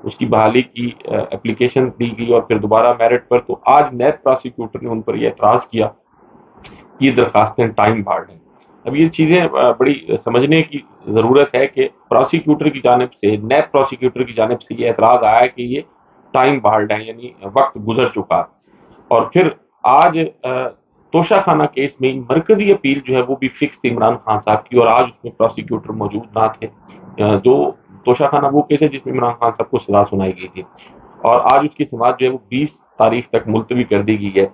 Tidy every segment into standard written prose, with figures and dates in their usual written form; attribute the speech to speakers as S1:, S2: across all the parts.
S1: اس کی بحالی کی اپلیکیشن دی گئی اور پھر دوبارہ میرٹ پر، تو آج نیب پروسیکیوٹر نے ان پر یہ اعتراض کیا کہ یہ درخواستیں ٹائم بارڈ ہیں۔ اب یہ چیزیں بڑی سمجھنے کی ضرورت ہے کہ پروسیکیوٹر کی جانب سے، نیب پروسیکیوٹر کی جانب سے یہ اعتراض آیا کہ یہ ٹائم بارڈ ہیں، یعنی وقت گزر چکا۔ اور پھر آج توشہ خانہ کیس میں مرکزی اپیل جو ہے وہ بھی فکس تھی عمران خان صاحب کی، اور آج اس میں پروسیکیوٹر موجود نہ تھے۔ جو توشہ خانہ وہ کیس ہے جس میں عمران خان صاحب کو سزا سنائی گئی تھی، اور آج اس کی سماعت جو ہے وہ 20 تاریخ تک ملتوی کر دی گئی ہے۔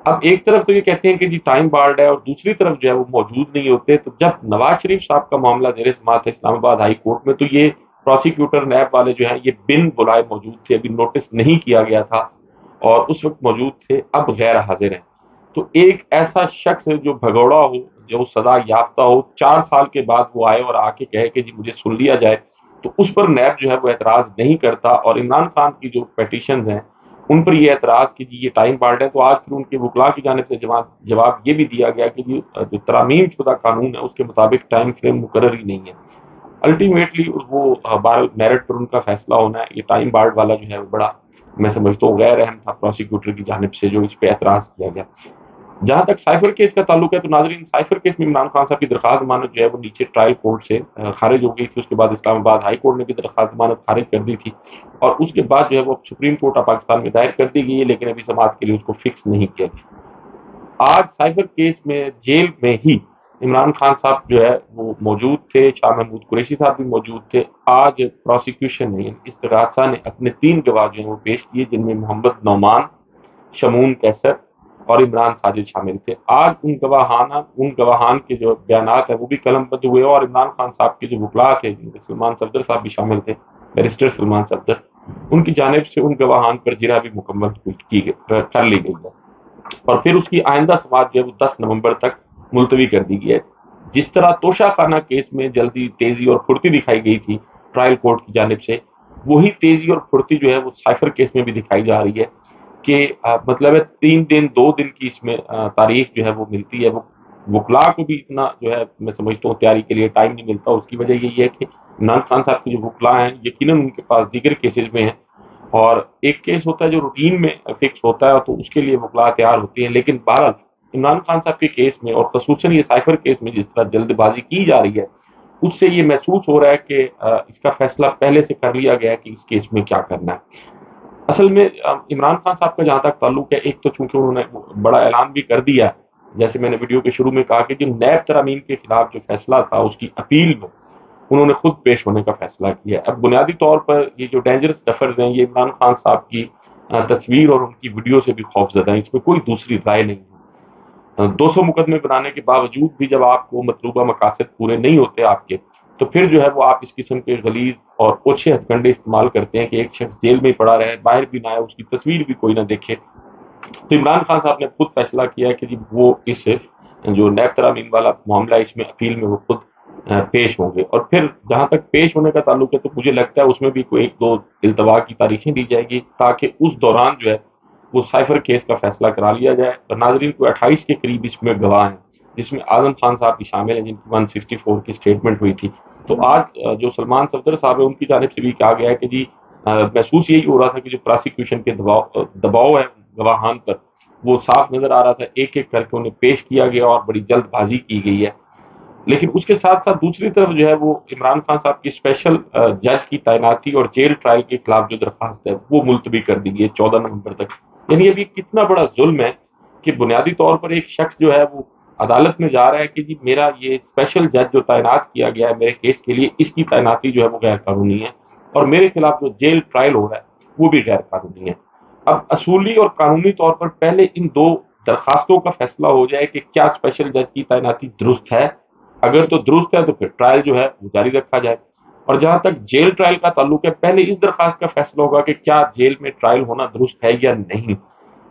S1: اب ایک طرف تو یہ کہتے ہیں کہ جی ٹائم بارڈ ہے، اور دوسری طرف جو ہے وہ موجود نہیں ہوتے۔ تو جب نواز شریف صاحب کا معاملہ زیر سماعت ہے اسلام آباد ہائی کورٹ میں، تو یہ پروسیکیوٹر نیب والے جو ہیں یہ بن بلائے موجود تھے، ابھی نوٹس نہیں کیا گیا تھا اور اس وقت موجود تھے، اب غیر حاضر ہیں۔ تو ایک ایسا شخص جو بھگوڑا ہو، جو سزا یافتہ ہو، 4 سال کے بعد وہ آئے اور آ کے کہے کہ جی مجھے سن لیا جائے، تو اس پر نیب جو ہے وہ اعتراض نہیں کرتا۔ اور عمران خان کی جو پیٹیشنز ہیں ان پر یہ اعتراض کہ جی یہ ٹائم بارڈ ہے، تو آج پھر ان کے وکلاء کی جانب سے جواب یہ بھی دیا گیا کہ جی جو ترامیم شدہ قانون ہے اس کے مطابق ٹائم فریم مقرر ہی نہیں ہے۔ الٹیمیٹلی وہ میرٹ پر ان کا فیصلہ ہونا ہے۔ یہ ٹائم بارڈ والا جو ہے وہ بڑا، میں سمجھتا ہوں، غیر اہم تھا پروسیکیوٹر کی جانب سے جو اس پہ اعتراض کیا گیا۔ جہاں تک سائفر کیس کا تعلق ہے تو ناظرین، سائفر کیس میں عمران خان صاحب کی درخواست ضمانت جو ہے وہ نیچے ٹرائل کورٹ سے خارج ہو گئی تھی۔ اس کے بعد اسلام آباد ہائی کورٹ نے بھی درخواست ضمانت خارج کر دی تھی، اور اس کے بعد جو ہے وہ سپریم کورٹ آف پاکستان میں دائر کر دی گئی ہے، لیکن ابھی سماعت کے لیے اس کو فکس نہیں کیا گیا۔ آج سائفر کیس میں جیل میں ہی عمران خان صاحب جو ہے وہ موجود تھے، شاہ محمود قریشی صاحب بھی موجود تھے۔ آج پروسیکیوشن نے، استغاثہ نے اپنے 3 گواہ جو ہیں وہ پیش کیے، جن میں محمد نعمان، شمون کیسر اور عمران ساجد شامل تھے۔ آج ان گواہان کے جو بیانات ہیں وہ بھی قلم بند ہوئے، اور عمران خان صاحب کے جو وکلاء تھے، جن میں سلمان صفدر صاحب بھی شامل تھے، بیرسٹر سلمان صفدر، ان کی جانب سے ان گواہان پر جرح بھی مکمل کر لی گئی ہے، اور پھر اس کی آئندہ سماعت جو ہے وہ 10 نومبر تک ملتوی کر دی گئی ہے۔ جس طرح توشہ خانہ کیس میں جلدی، تیزی اور پھرتی دکھائی گئی تھی ٹرائل کورٹ کی جانب سے، وہی تیزی اور پھرتی جو ہے وہ سائفر کیس میں بھی دکھائی جا رہی ہے کہ مطلب ہے 3 دن 2 دن کی اس میں تاریخ جو ہے وہ ملتی ہے۔ وہ وکلاء کو بھی اتنا جو ہے میں سمجھتا ہوں تیاری کے لیے ٹائم نہیں ملتا۔ اس کی وجہ یہی ہے کہ عمران خان صاحب کے جو وکلاء ہیں یقیناً ان کے پاس دیگر کیسز میں ہیں، اور ایک کیس ہوتا ہے جو روٹین میں فکس ہوتا ہے تو اس کے لیے وکلاء تیار ہوتی ہیں، لیکن بہرحال عمران خان صاحب کے کیس میں، اور خصوصاً یہ سائفر کیس میں جس طرح جلد بازی کی جا رہی ہے، اس سے یہ محسوس ہو رہا ہے کہ اس کا فیصلہ پہلے سے کر لیا گیا ہے کہ اس کیس میں کیا کرنا ہے۔ اصل میں عمران خان صاحب کا جہاں تک تعلق ہے، ایک تو چونکہ انہوں نے بڑا اعلان بھی کر دیا ہے، جیسے میں نے ویڈیو کے شروع میں کہا کہ جو نیب ترامیم کے خلاف جو فیصلہ تھا اس کی اپیل میں انہوں نے خود پیش ہونے کا فیصلہ کیا ہے۔ اب بنیادی طور پر یہ جو ڈینجرس ڈفرز ہیں یہ عمران خان صاحب کی تصویر اور ان کی ویڈیو سے بھی خوف زدہ ہیں، اس میں کوئی دوسری رائے نہیں ہے۔ 200 مقدمے بنانے کے باوجود بھی جب آپ کو مطلوبہ مقاصد پورے نہیں ہوتے آپ کے، تو پھر جو ہے وہ آپ اس قسم کے غلیظ اور اوچھے ہتھ کنڈے استعمال کرتے ہیں کہ ایک شخص جیل میں پڑا رہے، باہر بھی نہ آئے، اس کی تصویر بھی کوئی نہ دیکھے۔ تو عمران خان صاحب نے خود فیصلہ کیا کہ جی وہ اس جو نیب ترامیم والا معاملہ ہے اس میں اپیل میں وہ خود پیش ہوں گے، اور پھر جہاں تک پیش ہونے کا تعلق ہے تو مجھے لگتا ہے اس میں بھی کوئی 1-2 التوا کی تاریخیں دی جائے گی تاکہ اس دوران جو ہے وہ سائفر کیس کا فیصلہ کرا لیا جائے۔ اور ناظرین کو 28 کے قریب اس میں گواہ ہیں، جس میں اعظم خان صاحب بھی شامل ہیں، جن کی 164 کی اسٹیٹمنٹ ہوئی تھی۔ تو آج جو سلمان صفدر صاحب ہیں ان کی جانب سے بھی کہا گیا ہے کہ جی محسوس یہی ہو رہا تھا کہ جو پروسیکیوشن کے دباؤ ہے گواہان پر، وہ صاف نظر آ رہا تھا، ایک ایک کر کے انہیں پیش کیا گیا اور بڑی جلد بازی کی گئی ہے۔ لیکن اس کے ساتھ ساتھ دوسری طرف جو ہے وہ عمران خان صاحب کی اسپیشل جج کی تعیناتی اور جیل ٹرائل کے خلاف جو درخواست ہے وہ ملتوی کر دی گئی ہے 14 نومبر تک۔ یعنی ابھی کتنا بڑا ظلم ہے کہ بنیادی طور پر ایک شخص جو ہے وہ عدالت میں جا رہا ہے کہ جی میرا یہ اسپیشل جج جو تعینات کیا گیا ہے میرے کیس کے لیے، اس کی تعیناتی جو ہے وہ غیر قانونی ہے، اور میرے خلاف جو جیل ٹرائل ہو رہا ہے وہ بھی غیر قانونی ہے۔ اب اصولی اور قانونی طور پر پہلے ان 2 درخواستوں کا فیصلہ ہو جائے کہ کیا اسپیشل جج کی تعیناتی درست ہے، اگر تو درست ہے تو پھر ٹرائل جو ہے وہ جاری رکھا جائے، اور جہاں تک جیل ٹرائل کا تعلق ہے پہلے اس درخواست کا فیصلہ ہوگا کہ کیا جیل میں ٹرائل ہونا درست ہے یا نہیں۔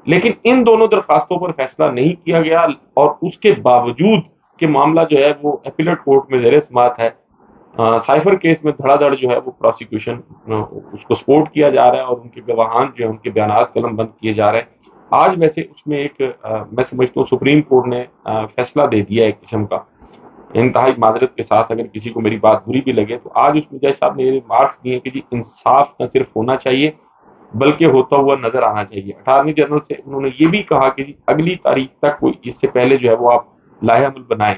S1: لیکن ان دونوں درخواستوں پر فیصلہ نہیں کیا گیا، اور اس کے باوجود کہ معاملہ جو ہے وہ اپیلیٹ کورٹ میں زیر سماعت ہے، سائفر کیس میں دھڑا دھڑ جو ہے وہ پروسیکیوشن اس کو سپورٹ کیا جا رہا ہے، اور ان کے گواہان جو ہیں ان کے بیانات قلم بند کیے جا رہے ہیں۔ آج ویسے اس میں ایک میں سمجھتا ہوں سپریم کورٹ نے فیصلہ دے دیا ایک قسم کا انتہائی معذرت کے ساتھ اگر کسی کو میری بات بری بھی لگے تو آج اس میں جج صاحب نے یہ ریمارکس دیے کہ جی انصاف نہ صرف ہونا چاہیے بلکہ ہوتا ہوا نظر آنا چاہیے. اٹارنی جنرل سے انہوں نے یہ بھی کہا کہ جی اگلی تاریخ تک کوئی اس سے پہلے جو ہے وہ آپ لاہے عمل بنائیں,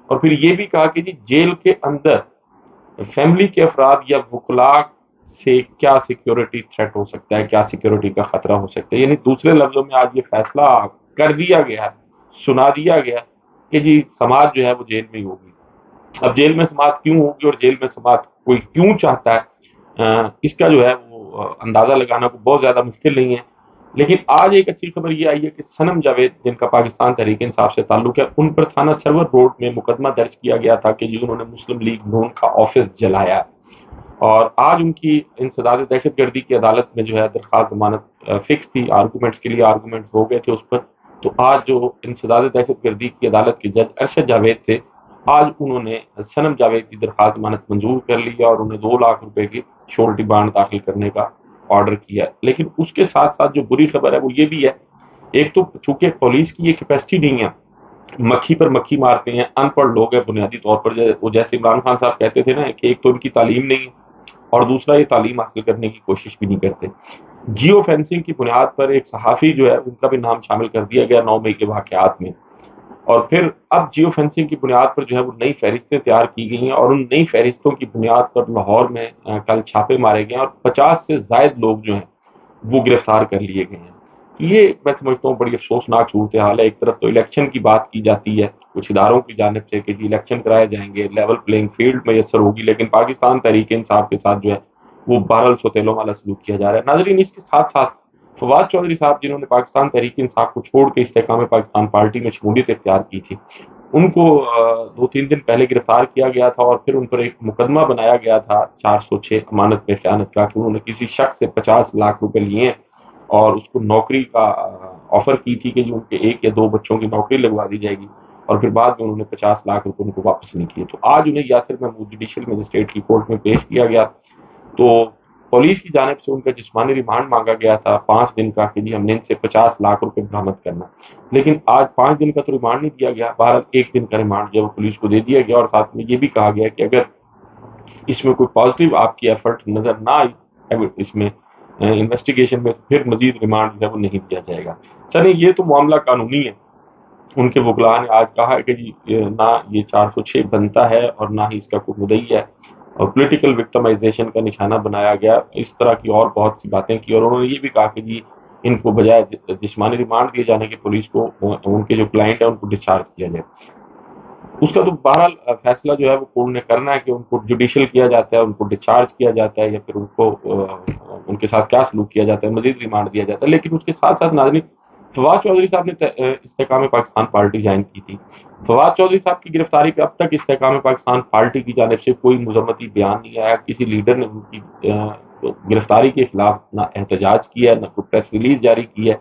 S1: اور پھر یہ بھی کہا کہ جی جیل کے اندر فیملی کے افراد یا وکلاء سے کیا سیکیورٹی تھریٹ ہو سکتا ہے, کیا سیکیورٹی کا خطرہ ہو سکتا ہے. یعنی دوسرے لفظوں میں آج یہ فیصلہ کر دیا گیا, سنا دیا گیا کہ جی سماعت جو ہے وہ جیل میں ہی ہوگی. اب جیل میں سماعت کیوں ہوگی اور جیل میں سماعت کوئی کیوں چاہتا ہے, اس کا جو ہے وہ اندازہ لگانا کو بہت زیادہ مشکل نہیں ہے. لیکن آج ایک اچھی خبر یہ آئی ہے کہ صنم جاوید جن کا پاکستان تحریک انصاف سے تعلق ہے, ان پر تھانہ سرور روڈ میں مقدمہ درج کیا گیا تھا کہ جی انہوں نے مسلم لیگ نون کا آفس جلایا, اور آج ان کی انسداد دہشت گردی کی عدالت میں جو ہے درخواست ضمانت فکس تھی, آرگومنٹس کے لیے آرگومنٹس ہو گئے تھے اس پر. تو آج جو انسداد دہشت گردی کی عدالت کے جج ارشد جاوید تھے, آج انہوں نے صنم جاوید کی درخواست ضمانت منظور کر لی اور انہیں 2 لاکھ روپے کی شورٹی بانڈ داخل کرنے کا آرڈر کیا. لیکن اس کے ساتھ ساتھ جو بری خبر ہے وہ یہ بھی ہے, ایک تو چونکہ پولیس کی یہ کیپیسٹی نہیں ہے, مکھی پر مکھی مارتے ہیں, ان پڑھ لوگ ہیں بنیادی طور پر, وہ جیسے عمران خان صاحب کہتے تھے نا کہ ایک تو ان کی تعلیم نہیں ہے اور دوسرا یہ تعلیم حاصل کرنے کی کوشش بھی نہیں کرتے. جیو فینسنگ کی بنیاد پر ایک صحافی جو ہے ان کا بھی نام شامل کر دیا گیا 9 مئی کے واقعات میں, اور پھر اب جیو فینسنگ کی بنیاد پر جو ہے وہ نئی فہرستیں تیار کی گئی ہیں, اور ان نئی فہرستوں کی بنیاد پر لاہور میں کل چھاپے مارے گئے ہیں اور 50 سے زائد لوگ جو ہیں وہ گرفتار کر لیے گئے ہیں. یہ میں سمجھتا ہوں بڑی افسوسناک صورتحال ہے. ایک طرف تو الیکشن کی بات کی جاتی ہے کچھ اداروں کی جانب سے کہ جی الیکشن کرائے جائیں گے, لیول پلینگ فیلڈ میسر ہوگی, لیکن پاکستان تحریک انصاف کے ساتھ جو ہے وہ بہرحال سوتیلوں والا سلوک کیا جا رہا ہے. ناظرین, اس کے ساتھ ساتھ فواد چودھری صاحب جنہوں نے پاکستان تحریک انصاف کو چھوڑ کے استحکام پاکستان پارٹی میں شمولیت اختیار کی تھی, ان کو 2-3 دن پہلے گرفتار کیا گیا تھا اور پھر ان پر ایک مقدمہ بنایا گیا تھا 406 امانت میں خیانت کا, کہ انہوں نے کسی شخص سے 50 لاکھ روپے لیے ہیں اور اس کو نوکری کا آفر کی تھی کہ جو ان کے 1 یا 2 بچوں کی نوکری لگوا دی جائے گی, اور پھر بعد میں انہوں نے 50 لاکھ روپے ان کو واپس نہیں کیے. تو آج انہیں یاسر محمود جوڈیشل مجسٹریٹ کی کورٹ میں پیش کیا گیا. تو پولیس کی جانب سے ان کا جسمانی ریمانڈ مانگا گیا تھا 5 دن کا کہ جی ہم نے ان سے 50 لاکھ روپے برآمد کرنا, لیکن آج 5 دن کا تو ریمانڈ نہیں دیا گیا, بہرحال 1 دن کا ریمانڈ جو پولیس کو دے دیا گیا, اور ساتھ میں یہ بھی کہا گیا کہ اگر اس میں کوئی پازیٹیو آپ کی ایفرٹ نظر نہ آئی اس میں انویسٹیگیشن میں, پھر مزید ریمانڈ جو ہے وہ نہیں دیا جائے گا. چلیں, یہ تو معاملہ قانونی ہے. ان کے وکلاء نے آج کہا ہے کہ جی نہ یہ 406 بنتا ہے اور نہ ہی اس کا کوئی مدعی ہے, اور پولیٹیکل وکٹمائزیشن کا نشانہ بنایا گیا, اس طرح کی اور بہت سی باتیں کی. اور انہوں نے یہ بھی کہا کہ جی ان کو بجائے جسمانی ریمانڈ دیے جانے کے پولیس کو ان کے جو کلائنٹ ہیں ان کو ڈسچارج کیا جائے. اس کا تو بہرحال فیصلہ جو ہے وہ کورٹ نے کرنا ہے کہ ان کو جوڈیشل کیا جاتا ہے, ان کو ڈسچارج کیا جاتا ہے, یا پھر ان کو ان کے ساتھ کیا سلوک کیا جاتا ہے, مزید ریمانڈ دیا جاتا ہے. لیکن اس کے ساتھ ساتھ ناظرین, فواد چودھری صاحب نے استحکام پاکستان پارٹی جوائن کی تھی. فواد چودھری صاحب کی گرفتاری پہ اب تک استحکام پاکستان پارٹی کی جانب سے کوئی مذمتی بیان نہیں آیا, کسی لیڈر نے ان کی گرفتاری کے خلاف نہ احتجاج کیا, نہ کوئی پریس ریلیز جاری کی ہے,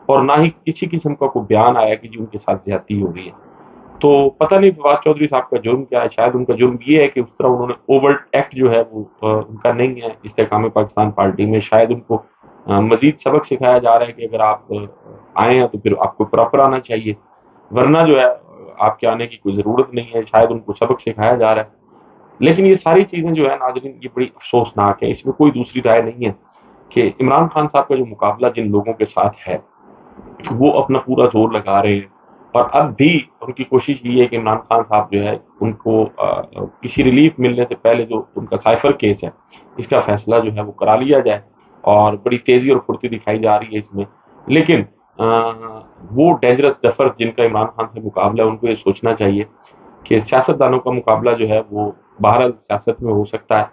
S1: اور نہ ہی کسی قسم کا کوئی بیان آیا کہ جی ان کے ساتھ زیادتی ہو رہی ہے. تو پتہ نہیں فواد چودھری صاحب کا جرم کیا ہے. شاید ان کا جرم یہ ہے کہ اس طرح انہوں نے اوورٹ ایکٹ جو ہے وہ ان کا نہیں ہے استحکام پاکستان پارٹی میں. شاید ان کو مزید سبق سکھایا جا رہا ہے کہ اگر آپ آئے ہیں تو پھر آپ کو پراپر آنا چاہیے, ورنہ جو ہے آپ کے آنے کی کوئی ضرورت نہیں ہے. شاید ان کو سبق سکھایا جا رہا ہے. لیکن یہ ساری چیزیں جو ہے ناظرین یہ بڑی افسوسناک ہے. اس میں کوئی دوسری رائے نہیں ہے کہ عمران خان صاحب کا جو مقابلہ جن لوگوں کے ساتھ ہے وہ اپنا پورا زور لگا رہے ہیں, اور اب بھی ان کی کوشش یہ ہے کہ عمران خان صاحب جو ہے ان کو کسی ریلیف ملنے سے پہلے جو ان کا سائفر کیس ہے اس کا فیصلہ جو ہے وہ کرا لیا جائے, اور بڑی تیزی اور پھرتی دکھائی جا رہی ہے اس میں. لیکن وہ ڈینجرس ڈفر جن کا عمران خان سے مقابلہ ہے ان کو یہ سوچنا چاہیے کہ سیاستدانوں کا مقابلہ جو ہے وہ بہرحال سیاست میں ہو سکتا ہے.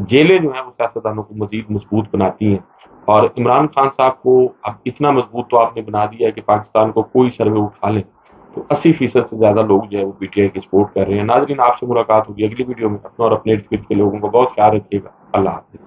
S1: جیلیں جو ہیں وہ سیاستدانوں کو مزید مضبوط بناتی ہیں, اور عمران خان صاحب کو اب اتنا مضبوط تو آپ نے بنا دیا ہے کہ پاکستان کو کوئی سروے اٹھا لے تو 80% سے زیادہ لوگ جو ہے وہ پی ٹی آئی کی سپورٹ کر رہے ہیں. ناظرین, آپ سے ملاقات ہوگی اگلی ویڈیو میں. اپنا اور اپنے ارد گرد کے لوگوں کا بہت خیال رکھیے گا. اللہ حافظ.